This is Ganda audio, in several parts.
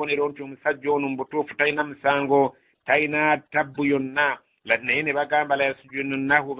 obubonero nti omusajja ono mbutuufu talina musango talina tabbu yonna naye ne bagamba la yasujununnahu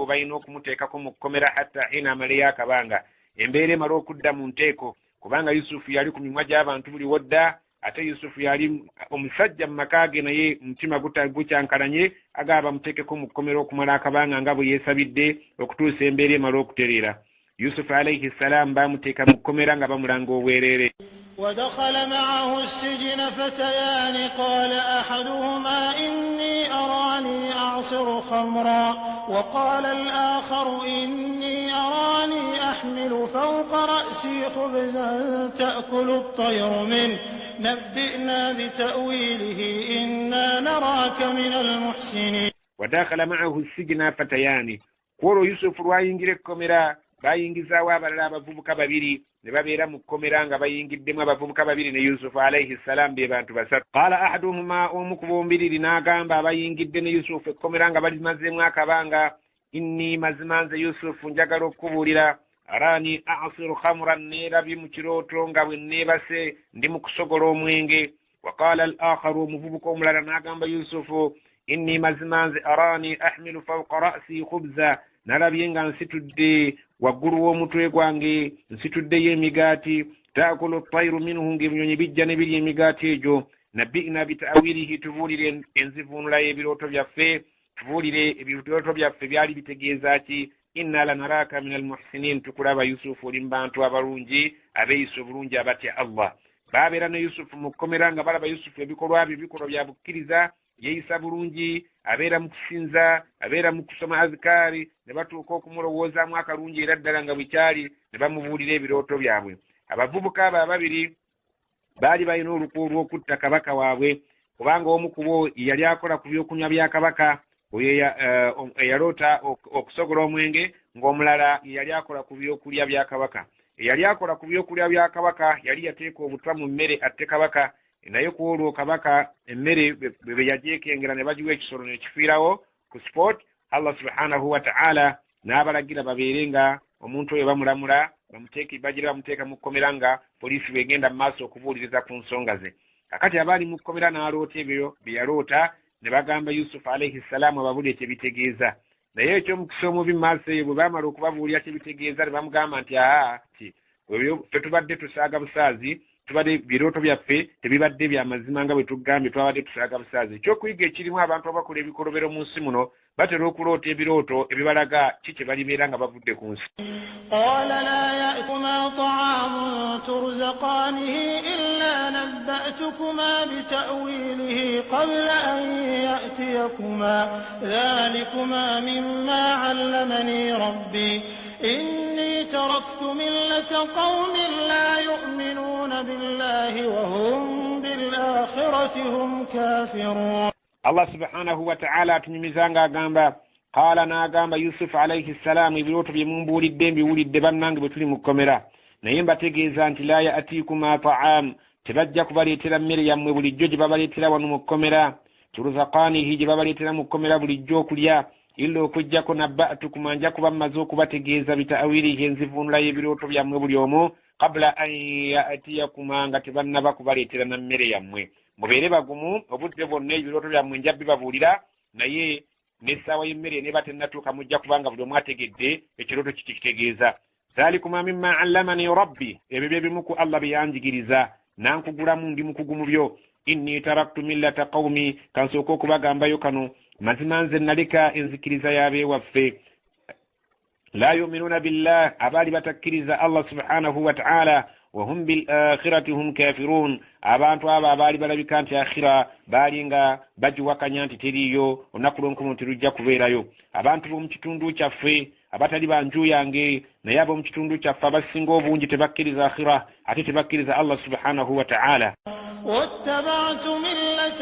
balina okumuteekako mu kkomera hatta hina amaleyo akabanga embeera emala okudda mu nteeko kubanga yusufu yali ku mimwa gy'abantu buli wodda ate yusufu yali omusajja mu maka ge naye mutima gukyankalanye agaba muteekeko mu kkomera okumala akabanga nga bwe yeesabidde okutuusa embeera emala okutereera yusufu alayhi ssalamu bamuteeka mu kkomera nga bamulanga obwereere. ودخل معه السجن فتيان قال أحدهما إني أراني أعصر خمرا وقال الآخر إني أراني أحمل فوق رأسي خبزا تأكل الطير منه نبئنا بتأويله إنا نراك من المحسنين. ودخل معه السجن فتيان قولوا يوسف رواينجر الكاميرا bayingizaawo abalala abavubuka babiri ne babeera mu kkomera nga bayingiddemu abavubuka babiri ne yusufu alayhi ssalamu be bantu basatu. Qaala ahaduhuma omu ku bombiriri n'agamba abayingidde ne yusufu ekkomera nga balimazeemu akabanga inni mazima nze yusufu njagala okubuulira arani asiru khamran neerabye mu kirooto nga bwe neebase ndi mu kusogola omwenge. Wa qaala al akharu omuvubuka omulala n'agamba yusufu inni mazima nze arani ahmilu fawqa ra'si khubza nalabye nga nsitudde waggulu w'omutwe gwange nsituddeyo emigaati taakulu tayru minhu ng'ebinyonyi bijja ne birya emigaati egyo. nabbi'na bita'wilihi tubuulire enzivuunula y'ebirooto byaffe tubuulire ebirooto byaffe byali bitegeeza ki. inna lanaraka min almuhsinin tukulaba yusufu oli mu bantu abalungi abeeyisa obulungi abatya Allah. baabeera ne yusufu mu kkomera nga balaba yusufu ebikolwa bye bikolwa bya bukkiriza yeeyisa bulungi abeera mu kusinza abeera mu kusoma azikaari ne batuuka okumulowoozaamu akalungi era ddala nga bwekyali ne bamubuulira ebirooto byabwe. abavubuka abo ababiri baali balina olukwe olw'okutta kabaka waabwe kubanga omu ku bo yali akola ku byokunywa bya kabaka oyo eyaloota okusogola omwenge ng'omulala yali akola ku byokulya bya kabaka. eyali akola ku byokulya bya kabaka yali yateeka obutwa mu mmere atte kabaka naye ku olwo kabaka emmere bwe yagyekengera ne bagiwa ekisolo nekifiirawo ku sport. Allah subhanahu wa ta'ala n'abalagira babeere nga omuntu oyo bamulamula bagira bamuteeka mu kkomera nga poliisi bwegenda mu maaso okubuuliriza ku nsonga ze. kakati abaali mu kkomera n'aloota ebyo bye yaloota ne bagamba yusufu alayhi ssalamu ababuulire kye bitegeeza. naye ekyomukisa omubi mu maaso eyo bwe baamala okubabuulira kye bitegeeza ne bamugamba nti ffe tubadde tusaaga busaazi tubadde birooto byaffe tebibadde bya mazima nga bwe tugambye twabadde tusaaga busaazi. ekyokuyiga ekirimu abantu abakola ebikolobero mu nsi muno batera okuloota ebirooto ebibalaga ki kye balibeera nga bavudde ku nsi. قال لا يأكما طعام ترزقانه إلا نبأتكما بتأويله قبل أن يأتيكما ذلكما مما علمني ربي إني تركت ملة قوم لا يؤمنون بالله وهم بالآخرة هم كافرون. الله سبحانه وتعالى تنميزانغا غامبا قال ناغامبا يوسف عليه السلام ebirooto bye mumbuulidde mbiwulidde bannange bwe tuli mu kkomera naye mbategeeza nti la ya'tikuma ta'am tebajja kubaleetera mmere yammwe bulijjo gye babaleetera wano mu kkomera turzaqanihi gye babaleetera mu kkomera bulijjo okulya illa okujjako nabba'tukuma nja kuba mmaze okubategeeza bita'wilihi enzivuunula y'ebirooto byammwe buli omu qabla an ya'tiyakuma nga tebannaba kubaleetera na mmere yammwe. mubeere bagumu obudde bwonna ebirooto byammwe nja bibabuulira naye n'essaawa y'emmere ne batennatuuka mujja kubanga buli omu ategedde ekirooto kitegeeza. zalikuma mimma allamani rabbi ebyo bye bimu ku Allah bye yanjigiriza nankugulamu ndi mukugu mu byo. inni taraktu millata qawmi kansooka okubagambayo kano mazima nze naleka enzikiriza y'abeewaffe la yu'minuna billah abaali batakkiriza Allah subhanahu wa ta'ala wahum bil akhirati hum kafirun abantu abo abaali balabika nti akhira baali nga bagiwakanya nti teriyo olunaku lw'enkomo terujja kubeerayo. abantu b'omu kitundu kyaffe abatali banju yange naye ab'omu kitundu kyaffe abasinga obungi tebakkiriza akhira ate tebakkiriza Allah subhanahu wa ta'ala. واتبعت ملة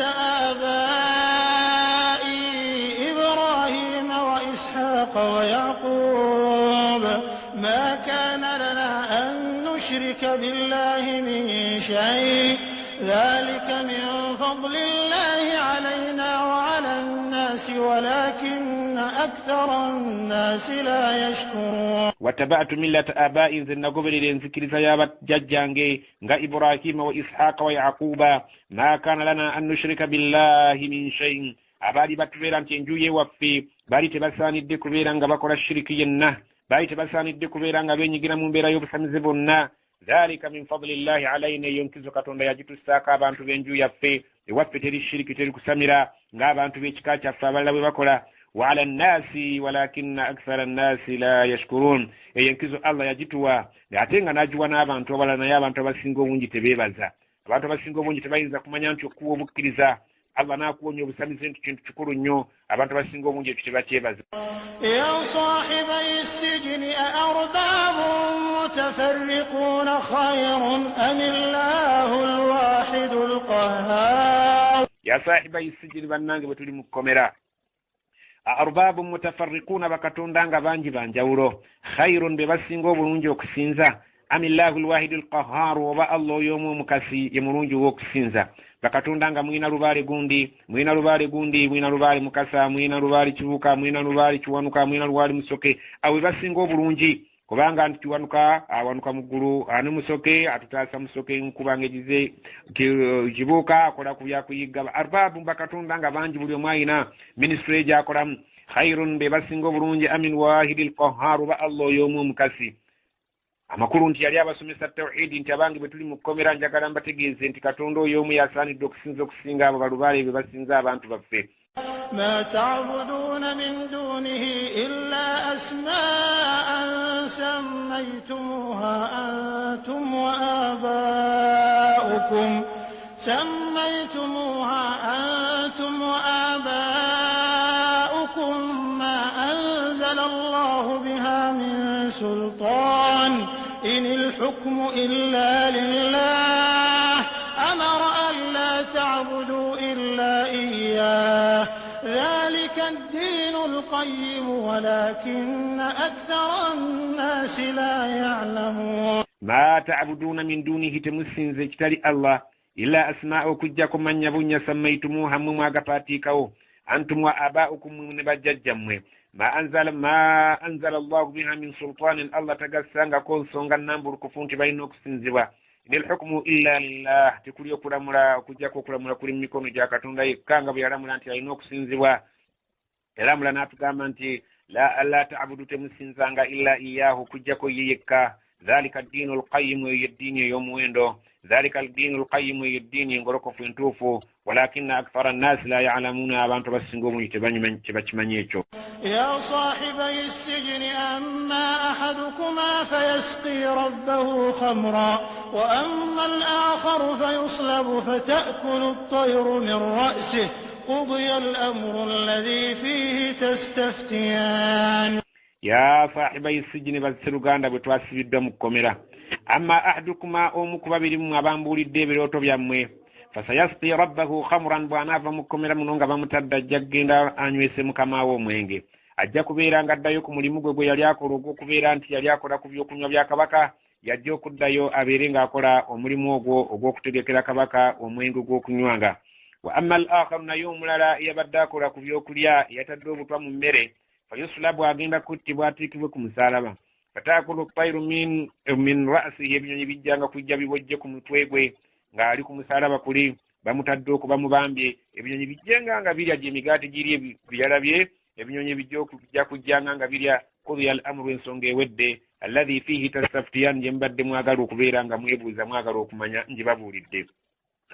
آبائي إبراهيم وإسحاق ويعقوب ما كان لنا أن نشرك بالله من شيء ذلك من فضل الله علينا وعلى الناس ولكن أكثر الناس لا يشكرون واتبعت ملة آباء ذن قبل لنذكر زيابة ججانجي nga إبراهيم وإسحاق ويعقوب ما كان لنا أن نشرك بالله من شيء abali batubera nti enjuye waffe bali tebasaanidde kubeera nga bakola shiriki yenna bali tebasaanidde kubeera nga benyigira mu mbeera y'obusamize bonna dhalika min fadlillahi alayna yonkizo katonda yagitusaako abantu b'enju yaffe ewaffe teri shiriki teri kusamira ng'abantu b'ekika kyaffe abalala bwe bakola wa ala nnasi walakinna akthara nnasi la yashkurun eyonkizo allah yagituwa ate nga n'agiwa n'abantu abalala naye abantu abasinga obungi tebeebaza abantu abasinga obungi tebayinza kumanya nti okuwa obukkiriza Allah nakuwonya obusamize nti kintu kikulu nnyo abantu abasinga obungi ekyo tebakyebaza ya sahibai sijini aarbabun mutafarriquna khayrun am illahu alwahidu alqahhar ya sahibai sijini bannange bwe tuli mu kkomera aarbabun mutafarriquna bakatonda nga bangi banjawulo khayrun be basinga obulungi okusinza am illahu alwahidu alqahhar oba allah y'omu omukasi ye mulungi w'okusinza bakatonda nga mwina lubaale gundi mwina lubaale mukasa mwina lubaale kibuka mwina lubaale kiwanuka mwina lubaale musoke awe basinga obulungi kubanga nti kiwanuka awanuka muggulu ane musoke atutaasa musoke nkubanga egize kibuka akola ku byakuyiga arbabu bakatonda nga bangi buli omu ayina ministry gyakolamu khayrun be basinga obulungi amin wahidil qahhar ba allah y'omu omukasi amakulu nti yali abasomesa tawhidi nti abange bwe tuli mu kkomera njagala mbategeeze nti katonda oyo omu yasaanidde okusinga abo balubaale be basinza abantu baffe ما تعبدون من دونه إلا أسماء سميتموها أنتم وآباؤكم ما أنزل الله بها من سلطان إن الحكم إلا لله أمر أن لا تعبدوا إلا إياه ذلك الدين القيم ولكن أكثر الناس لا يعلمون ما تعبدون من دونه تمسين زجتري الله إلا أسماء كجاكم من يبون سميتموها مما قفاتيكو أنتم وآباؤكم من بججمه ما أنزل الله بها من سلطان الله تقسانغا كون سونغا نامبر كفونت بينوك سنزوا إن الحكم إلا لله تقول يقول مرا كجاكو كل مرا كل ميكون جاكتون لا يكانغا بيرامل أنت بينوك سنزوا رامل ناتقام أنت لا تعبدوا تمسنزانغا إلا إياه كجاكو ييكا ذلك الدين القيم يدين يوم ويندو ذلك الدين القيم يدين ينغرق فينتوفو ولكن أكثر الناس لا يعلمون أبانتو بسنغومو يتبچمانيچو يا صاحبي السجن أما أحدكما فيسقي ربه خمرا وأما الآخر فيصلب فتأكل الطير من رأسه قضي الأمر الذي فيه تستفتيان يا صاحبي السجن بسرغاندا بتواسبيدde mu kkomera amma ahadukum omukubabiri mu abambulidde ebiroto byammwe fasayasqi rabbahu khamran bwanava mu kkomera muno nga bamutadda jagenda anywese mukama wo omwenge ajja kubeera nga addayo ku mulimu gwe yali akola ogw'okubeera nti yali akola ku byokunywa bya kabaka yajja okuddayo abeere ng'akola omulimu ogwo ogw'okutegekera kabaka omwenge ogw'okunywanga wa amma al-akhar naye omulala yabadde akola ku byokulya yatadde obutwa mu mmere fayusulabu agenda kuttibwa atiikibwe ku musalaba fatakulu tayru min ra'sihi ebinyonyi bijjanga kujja bibojje ku mutwe gwe ng'ali ku musalaba kuli bamutadde okuba mubambye ebinyonyi bijjenga nga birya gye migaati giri byalabye ebinyonyi bijja kujjanga nga birya qudiya al-amru ensonga ewedde alladhi fihi tastaftiyan gye mbadde mwagala okubeera nga mwebuuza mwagala okumanya nje babuulidde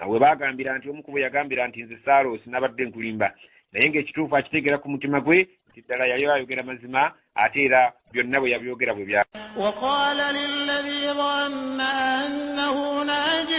awe bagambira nti omu ku bo yagambira nti nze saalo sinabadde nkulimba naye ng'ekituufu akitegera ku mutima gwe nti ddala yali ayogera mazima ate era byonna bwe yabyogera bwe bya وقال للذي ظن أنه ناج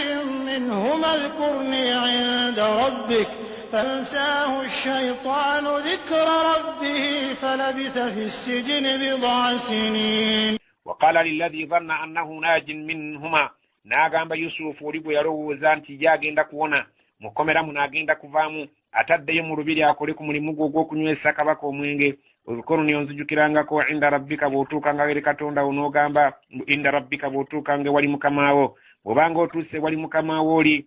منهما اذكرني عند ربك فانساه الشيطان ذكر ربه فلبث في السجن بضع سنين وقال للذي ظن أنه ناج منهما n'agamba yusufu oli bwe yalowooza nti yagenda kuwona mukomera munagenda kuvaamu ataddeyo mu lubiri akole ku mulimu gwo ogw'okunywesa kabaka omwenge obikoroni onzijukirangako inda rabbika bw'otuukanga eri katonda wo n'ogamba inda rabbika bw'otuukanga wali mukama wo bw'obanga otuuse wali mukama wo oli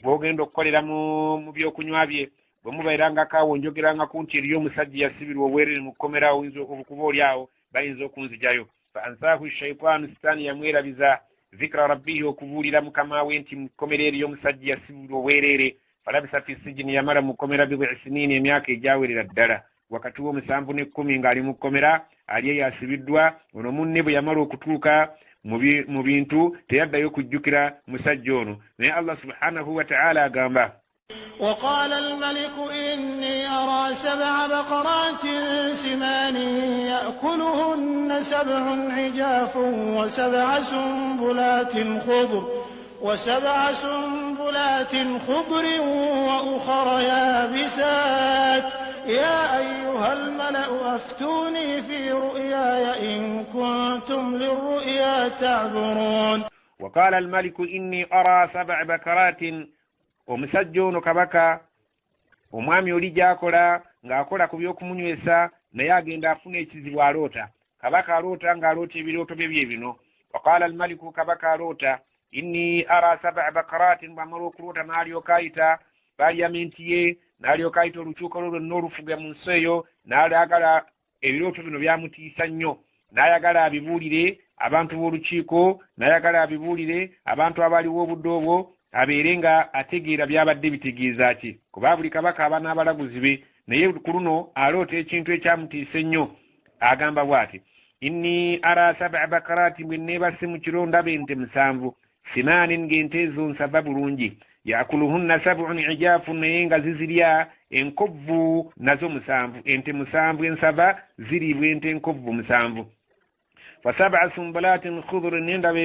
bw'ogenda okukolera mu byokunywa bye bwe mubairanga kawonjogeranga ku nti eriyo omusajja yasibirwa obwerere mu kkomera oyinza okuba oli awo bayinza okunzijayo fa ansaahu shaitaanu sitaani yamwerabiza zikra rabbihi okubuulira mukama we nti mu kkomera eriyo omusajja yasibirwa obwerere falabisa fi sijini yamala mu kkomera bid'i siniini emyaka egyawerera ddala wakati w'omusanvu n'ekkumi ng'ali mu kkomera ali eyo asibiddwa ono munne bwe yamala okutuuka mu bintu teyaddayo kujjukira musajja ono naye Allah subhanahu wa ta'ala agamba وقال الملك إني أرى 7 بقرات سمان يأكلهن 7 عجاف وسبع سنبلات خضر وأخر يابسات يا أيها الملأ أفتوني في رؤياي إن كنتم للرؤيا تعبرون وقال الملك إني أرى 7 بكرات omusajja ono kabaka omwami oli gy'akola ng'akola ku by'okumunywesa naye agenda afuna ekizibu aloota kabaka aloota ng'aloota ebirooto bye bino waqala almaliku kabaka aloota inni ara 7 bakaratin bw'amala okuloota n'alyoka ayita parliamenti ye n'alyoka ayita olukiiko lwe lwonna olufuga mu nsi eyo n'ayagala ebirooto bino byamutiisa nnyo n'ayagala abibuulire abantu b'olukiiko n'ayagala abibuulire abantu abaliwo obudde obwo abeere nga ategeera byabadde bitegeeza ki kuba buli kabaka aba n'abalaguzi be naye ku luno aloota ekintu ekyamutiisa ennyo agamba bw'ati inni ara 7 bakarati bwe neebase mu kiro ndaba ente 7 sinaanin ng'ente ezo nsava bulungi yakuluhunna 7 ijaafu naye nga zizirya enkovvu nazo 7 ente 7 ensava ziriibwa ente enkovvu 7 fa 7 sumbulatin khudhur nendaba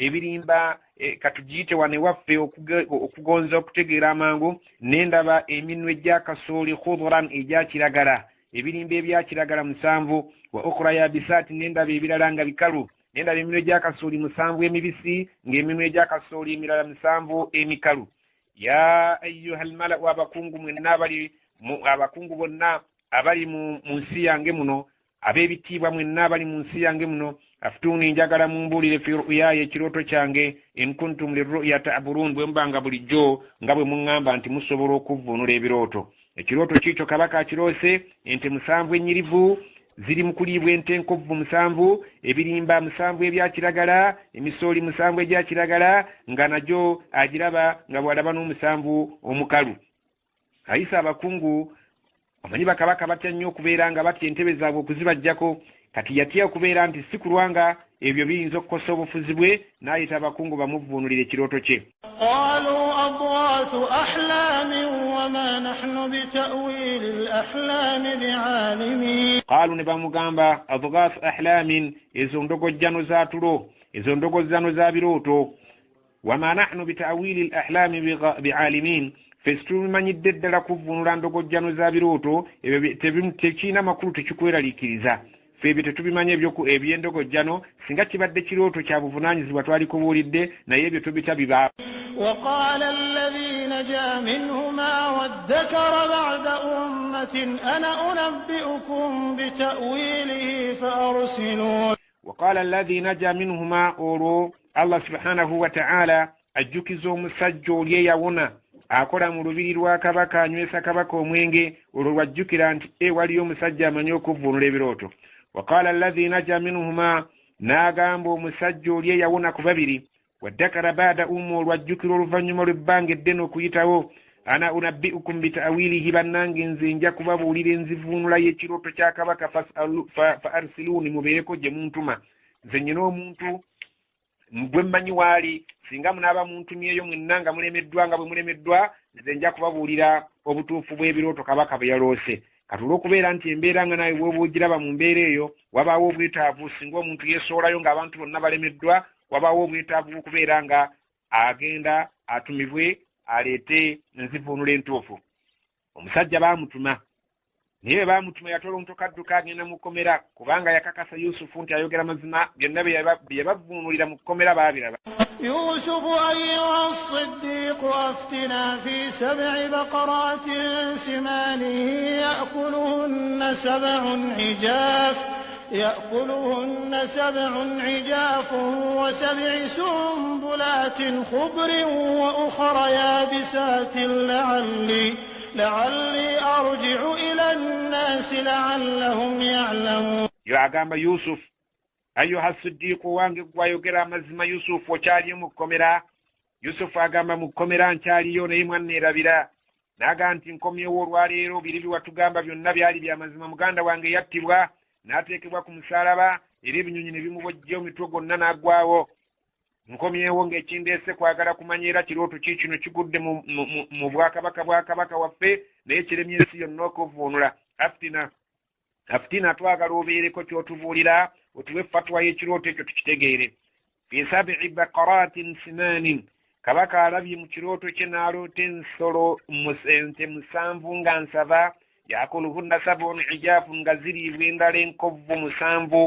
ebirimba katugiyite wane waffe okugonza okutegeera amangu nendaba eminwe egya kasooli khudhuran egya kiragala ebirimba ebya kiragala 7 wa ukhra yabisaati nendaba ebirala nga bikalu nendaba eminwe egya kasooli 7 emibisi ng'eminwe egya kasooli emirala 7 emikalu ya ayyuhal mala'u abakungu mwenna abakungu bonna abali mu nsi yange muno ab'ebitiibwa mwenna abali mu nsi yange muno afutuni njagala mumbuulire fi ru'yaye ekirooto kyange in kuntum lirru'ya ta'burun bwe mbanga bulijjo nga bwe muŋŋamba nti musobola okuvvuunula ebirooto ekirooto kiikyo kabaka akiroose ente 7 ennyirivu ziri mu kuliibwa ente enkovvu 7 ebirimba 7 ebya kiragala emisooli 7 egya kiragala nga nagyo agiraba nga bw'alaba n'7 omukalu ayisa abakungu amanyi bakabaka batya nnyo okubeera nga batya entebe zaabwe okuzibajjako kati yatya okubeera nti si kulwanga ebyo biyinza okukosa obufuzi bwe n'ayita abakungu bamuvvuunulira ekirooto kye قالوا أضغاث أحلام وما نحن بتأويل الأحلام بعالمين قالوا nebamugamba adghaath ahlamin ezo ndogojjano za tulo ezo ndogojjano za birooto wama nahnu bitawili alahlami bialimin fesitubimanyidde ddala kuvvuunula ndogojjano za birooto ebyo tekiina makulu tekikweraliikiriza febe tetubimanya ebyendogojjano singa kibadde kirooto kya buvunaanyizibwa twalikubuulidde naye ebyo tubitabiba وقال الذي نجا منهما وادكر بعد أمة أنا أنبئكم بتأويله فأرسلون وقال الذي نجا منهما أولو الله سبحانه وتعالى ajjukiza omusajja oli eyawona akola mu lubiri lwa kabaka anywesa kabaka omwenge olwo lwajjukira nti waliyo omusajja amanyi okuvvuunula ebirooto waqala alladhi naja minhuma n'agamba omusajja oli eyawona ku babiri waddakara baada olwajjukira oluvannyuma lw'ebbanga eddene okuyitawo ana unabbi'ukum bita'wilihi bannange nze nja kubabuulira enzivuunula y'ekirooto kya kabaka fa arsiluuni mubeereko gye muntuma nze nyina omuntu gwe mmanyi waali singa munaaba muntumyeyo mwenna nga mulemeddwa nga bwe mulemeddwa nze nja kubabuulira obutuufu bw'ebirooto kabaka bwe yaloose kati olw'okubeera nti embeera nga nawe bw'oba ogiraba mu mbeera eyo wabaawo obwetaavu singa omuntu yeesoolayo ng'abantu bonna balemeddwa wabaawo obwetaavu bw'okubeera nga agenda atumibwe aleete enzivuunula entuufu omusajja baamutuma naye bwe baamutuma yatoola omuntu kadduka agenda mu kkomera kubanga yakakasa yusufu nti ayogera mazima byonna bye yabavvuunulira mu kkomera baabiraba يوسف أيها الصديق أفتنا في 7 بقرات سمان يأكلهن 7 عجاف و7 سنبلات خضر وأخر يابسات لعلي أرجع إلى الناس لعلهم يعلمون. يعقام يوسف أيها الصديق وانك ويقرأ مزم يوسف وشالي مكمرا يوسف أقام مكمرا شالي يونيمان نرابرا naganti nkomye olwaleero biribi watugamba byonna byali bya mazima muganda wange yattibwa n'ateekebwa ku musalaba era ebinyonyi ne bimubojja omitwe gonna n'aggwawo nkomyewo ng'ekindeese kwagala kumanya era kirooto ki kino kigudde mu bwakabaka waffe naye kiremye ensi yonna okuvuunula afitina twagala obeereko kyotubuulira otuwe fatwa y'ekirooto ekyo tukitegeere fi sab'i baqaratin simanin kabaka alabye mu kirooto kye n'aloota ensolo ente musanvu nga nsava yakuluhunna sab'un ijafun nga ziriibwa endala enkovvu musanvu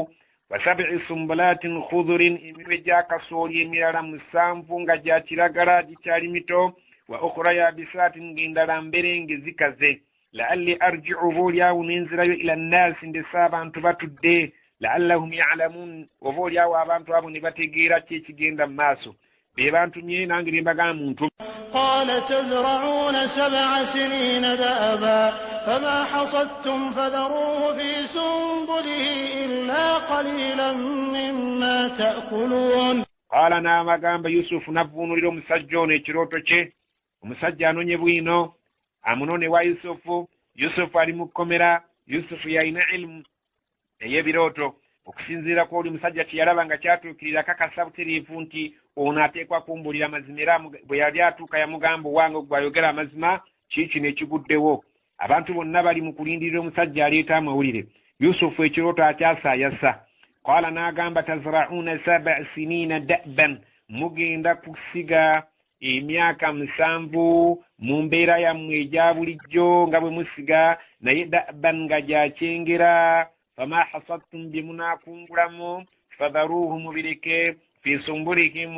wa sab'i sumbulatin khudurin emirwe gya kasooli emirala musanvu nga gya kiragala gikyali mito wa ukhra yabisatin ng'endala mberenge zikaze la'alli arji'u boolyawo nenzirayo ila nnaasi ndese abantu batudde la'allahum ya'lamun oboolyawo abantu abo ne bategeera ki ekigenda mu maaso bebantumye nange ne mbagamba muntu قال تزرعون 7 سنين دأبا فما حصدتم فذروه في سنبله إلا قليلا مما تأكلون. قال نعم أقام يوسف نبون لهم سجون ekirooto omusajja anonye bwino amunone wa Yusufu ali mukomera Yusufu yalina ilmu ey'ebirooto okusinziira ku oli musajja teyalaba nga kyatuukirira kakasa butereevu nti ono ateekwa kumbulira amazima era bwe yali atuuka yamugamba owange gwayogera amazima kiiki nekiguddewo abantu bonna bali mu kulindirira omusajja aleeta amawulire Yusufu ekirooto akyasaayasa qala n'agamba tazra'una 7 sinina da'ban mugenda kusiga emyaka 7 mu mbeera yammwe egya bulijjo nga bwe musiga naye da'ban nga gyakyengera fama hasadtum bimunakungulamu fadharuhu mubireke fi sumbulihim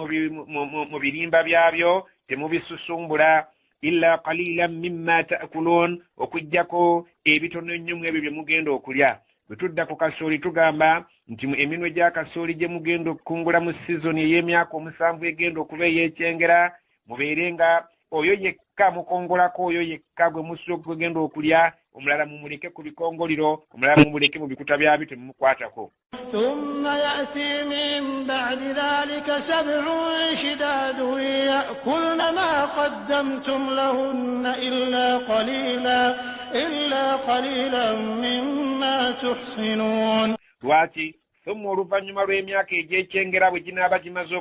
mu birimba byabyo temubisusumbula illa qalilan mimma ta'kulun okujjako ebitono nnyo mu ebyo bye mugenda okulya bwe tudda ku kasooli tugamba nti eminwe gya kasooli gye mugenda okukungula mu sizoni ey'emyaka 7 egenda okuba ey'ekyengera mubeere nga oyo yekka mukongolako oyo yekka gwe musogenda okulya omulala mumuleke ku bikongoliro omulala mumuleke mu bikuta byabyo temumukwatako. ثم يأتي من بعد ذلك 7 شداد يأكلن ما قدمتم لهن إلا قليلا مما تحصنون. lwaki ثم oluvannyuma lw'emyaka egy'ekyengera bwe ginaaba gimaze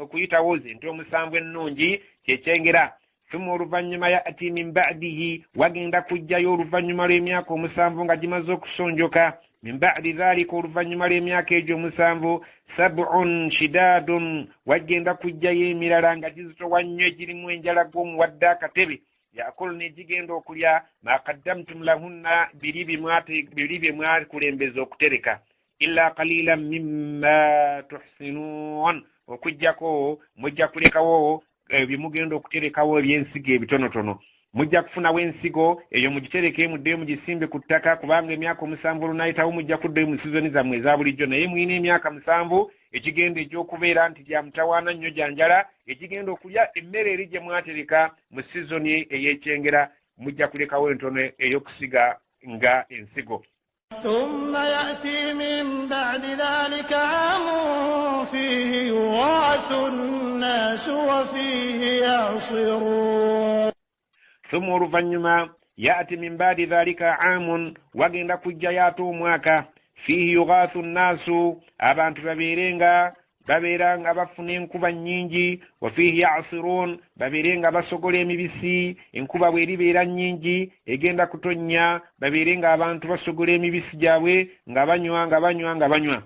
okuyitawo ente 7 ennungi kyekyengera ثم oluvannyuma ya'ti min ba'dihi wagenda kujjayo oluvannyuma lw'emyaka 7 nga gimaze okusonjoka min ba'di dhalika oluvannyuma lw'emyaka egyo 7 7 shidadun wagenda kujjayo emirala nga gizitowa nnyo egirimu enjala gw'omuwadde akatebe yakuluna egigenda okulya ma qaddamtum lahunna biri bye mwakulembeza okutereka illa qalilan mimma tuhsinun okujjako mujja kulekawo bimugenda okuterekawo ebyensigo ebitonotono mujja kufunawo ensigo eyo mugitereke muddeyo mugisimbe ku ttaka kubanga emyaka 7 olunayitawo mujja kuddayo mu sizoni zammwe eza bulijjo naye mulina emyaka 7 ekigenda egy'okubeera nti gya mutawaana nnyo gya njala ekigenda okulya emmere eri gye mwatereka mu sizoni ey'ekyengera mujja kulekawo entono ey'okusiga nga ensigo. ثم يأتي من بعد ذلك عام فيه يغاث الناس وفيه يعصرون. ثم oluvannyuma يأتي من بعد ذلك عام wagenda kujjayo ate omwaka fihi yughathu nnaasu abantu babeera nga bafuna enkuba nnyingi wa fihi ya'sirun babeere nga basogola emibisi enkuba bw'eribeera nnyingi egenda kutonnya babeere nga abantu basogola emibisi gyabwe nga banywa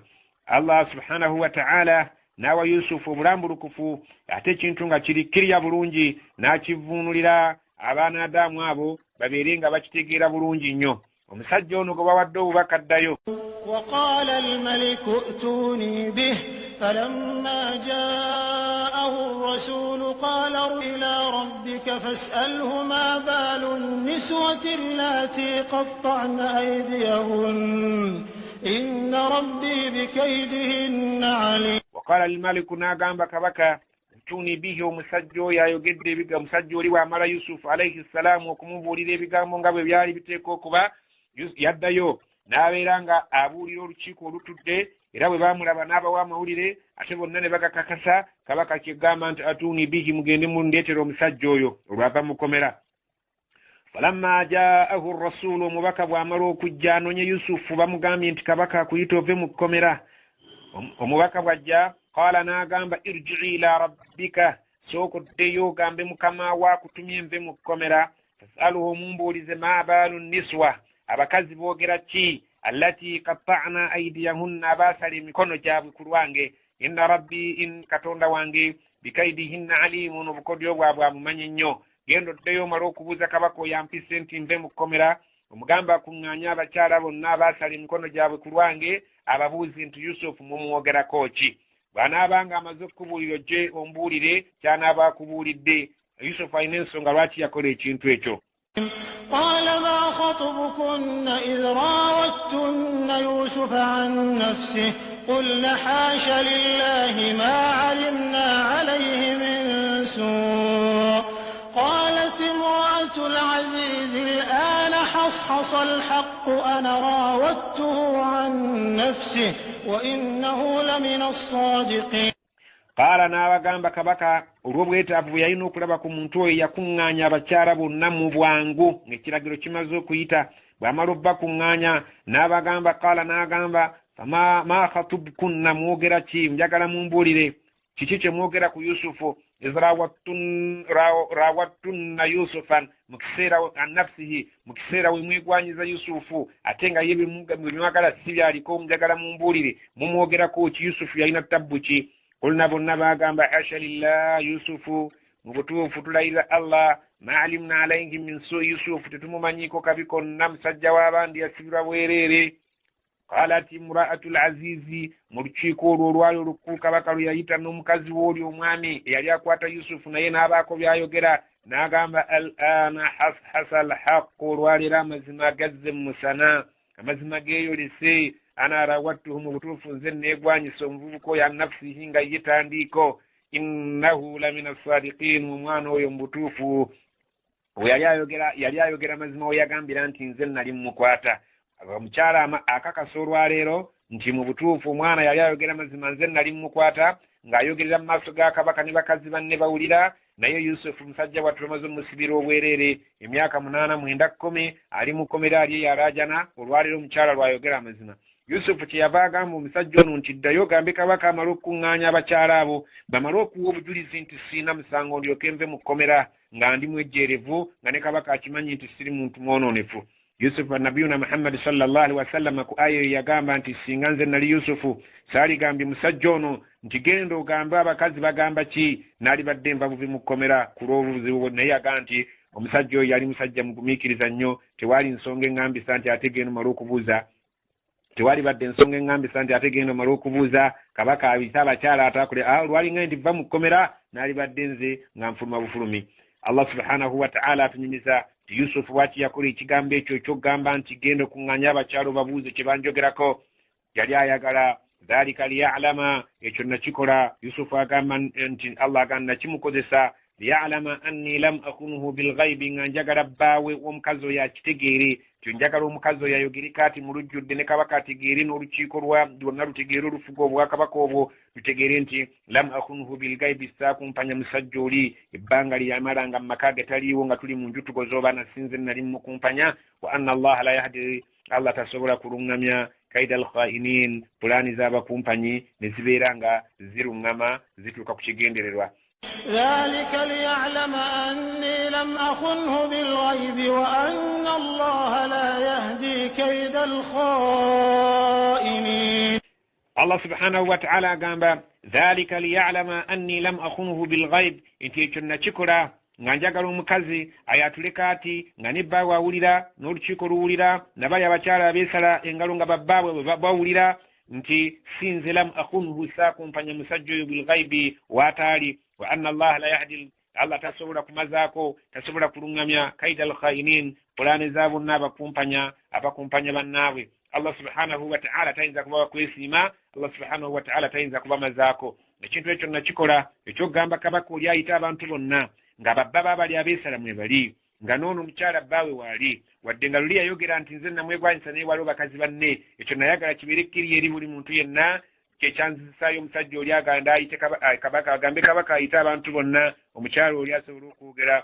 Allah subhanahu wa ta'ala n'awa Yusufu obulambulukufu ate ekintu nga kirikirya bulungi n'akivuunulira abaana Adamu abo babeere nga bakitegeera bulungi nnyo omusajja ono gwe bawadde obubaka addayo. وقال الملك ائتوني به فلما جاءه الرسول قال إلى ربك فاسأله ما بال النسوة اللاتي قطعن أيديهن إن ربي بكيدهن عليم. وقال الملك ناغامبا كبكا atuni bihi omusajja oyo ayogedde ebigambo omusajja oli bw'amala Yusufu alayhi salaamu okumubuulira ebigambo nga bwe byali biteeka okuba yaddayo n'abeera nga abuulira olukiiko olutudde era bwe baamulaba n'abawa amawulire ate bonna ne bagakakasa kabaka kyegamba nti atuni bihi mugende mundeetera omusajja oyo olwava mukomera. falamma jaahu rasulu omubaka bw'amala okujja anoonye Yusufu bamugambye nti kabaka akuyita ove mu kkomera. omubaka bw'ajja qala n'agamba irji'i ila rabbika sooka oddeyo ogambe mukama wo akutumye nve mu kkomera fasaluhu mumbuulize ma baalu niswa abakazi boogera ki allati qatta'na aydiyahunna abaasala emikono gyabwe ku lwange inna rabbi in katonda wange bikaidihinna alimun obukodyo bwabwe amumanyi nnyo. genda oddeyo omala okubuuza kabaka oyo ampise nti nve mu kkomera omugamba akuŋŋaanya abakyala bonna abaasala emikono gyabwe ku lwange ababuuzi nti Yusufu mumwogerako ki. bw'anaabanga amaze okubuulira ojje ombuulire ky'anaaba akubuulidde. Yusufu alina ensonga lwaki yakola ekintu ekyo. قال ما خطبكن إذ راوتن يوسف عن نفسه قلن حاش لله ما علمنا عليه من سوء قالت امرأة العزيز الآن حصحص الحق أنا راودته عن نفسه وإنه لمن الصادقين. قال n'abagamba kabaka olw'obwetaavu bwe yalina okulaba ku muntu oyo yakuŋŋaanya abakyala bonna mu bwangu ng'ekiragiro kimaze okuyita. bw'amala obbakuŋŋaanya n'abagamba qala n'agamba ma khatubkunna mwogera ki njagala mumbuulire kiki kye mwogera ku Yusufu iz rawattunna Yusufan mu kiseera an nafsihi mu kiseera we mwegwanyiza Yusufu ate nga ye bimwagala si byaliko njagala mumbuulire mumwogerako ki Yusufu yalina ttabbu ki. Kulna bonna bagamba hasha lillah Yusufu mu butuufu tulayira Allah ma alimna alayhi min su Yusufu tetumumanyiiko kabi konna musajja w'abandi yasibirwa bwereere. qalat imra'atul azizi mu lukiiko olwo olwali olukulu kabaka lwe yayita n'omukazi w'oli omwami eyali akwata Yusufu naye n'abaako byayogera n'agamba al-ana hasa al-haqqu olwaleero amazima agazze mu musana amazima geeyolese ana rawattuhu mu butuufu nze neegwanyisa omuvubuka oyo annafsihi nga ye tandiiko innahu lamina as-sadiqin omwana oyo mu butuufu yali ayogera mazima we yagambira nti nze nali mmukwata. omukyala akakasa olwaleero nti mu butuufu omwana yali ayogera mazima nze nali mmukwata ng'ayogerera mu maaso ga kabaka ne bakazi banne bawulira. naye Yusufu musajja wattu amaze omusibira obwereere emyaka 8 9 10 ali mu kkomera ali yalaajana olwaleero omukyala lwayogera amazima. Yusufu kyeyava agamba omusajja ono nti ddayo gambe kabaka amale okuŋŋaanya abakyala abo bamale okuwa obujulizi nti siina musango ndyoke nve mu kkomera nga ndi mwejjeerevu nga ne kabaka akimanyi nti siri muntu mwonoonefu. Yusufu nabiyuna Muhammad sallallahu alaihi wasallam ku aya yagamba nti singa nze nali Yusufu saaligambye musajja ono nti genda ogambe abakazi bagamba ki naali badde nbabuvi mu kkomera ku lw'obuzibu. naye yaga nti omusajja oyo yali musajja mugumiikiriza nnyo tewali nsonga eŋŋambisa nti ate genda omala okubuuza tewali badde ensonga eŋŋambisa nti ate genda omala okubuuza kabaka abisa abakyala atakule lwali nga nti va mu kkomera naali badde nze nga nfuluma bufulumi. Allah subhanahu wa ta'ala atunyumiza nti Yusufu bwaki yakola ekigambo ekyo ekyokugamba nti genda okuŋŋaanya abakyala babuuze kye banjogerako yali ayagala dhalika liya'lama ekyo nakikola. Yusufu agamba nti Allah agamba nakimukozesa liya'lama anni lam akunuhu bilghaibi nga njagala bbaawe omukazi oyo akitegeere tyo njagala omukazi oyo ayogereko ati mu lujjudde ne kabaka ategeere n'olukiiko lwonna lutegeere olufuga obwakabaka obwo lutegeere nti lam akunuhu bilghaibi saakumpanya musajja oli ebbanga lyamala nga mu maka ge taliiwo nga tuli mu njutugo z'oba nasinze nali mukumpanya. wa anna allaha la yahdi Allah tasobola kuluŋŋamya kaida al-khainin pulaani z'abakumpanyi ne zibeera nga ziruŋŋama zituuka ku kigendererwa. ذلك ليعلم أني لم أخنه بالغيب وأن الله لا يهدي كيد الخائنين. الله سبحانه وتعالى قال ذلك ليعلم أني لم أخنه بالغيب انتي كنا شكرا nga njagala omukazi ayatuleka ati nga ne bbaawe awulira n'olukiiko luwulira nabali abakyala abeesala engalo nga babbaabwe bawulira nti sinze lam akhunhu saakumpanya musajja oyo bilghaibi waataali wa anna allaha la yahdi Allah tasobola kumazaako tasobola kuluŋŋamya kaida al-khainin pulaani za bonna abakumpanya bannaabwe. Allah subhanahu wa ta'ala tayinza kuba kwesiima. Allah subhanahu wa ta'ala tayinza kuba mazaako. ekintu ekyo nakikola ekyokugamba kabaka oli ayita abantu bonna nga babba baabali abeesala mwe bali nga noono omukyala bbaawe waali wadde nga luli yayogera nti nze namwegwanyisa naye waliwo bakazi banne ekyo nayagala kibeere kkiri eri buli muntu yenna kyekyanzisaayo omusajja oli aganda ayite kabaka agambe kabaka ayite abantu bonna omukyala oli asobole okwogera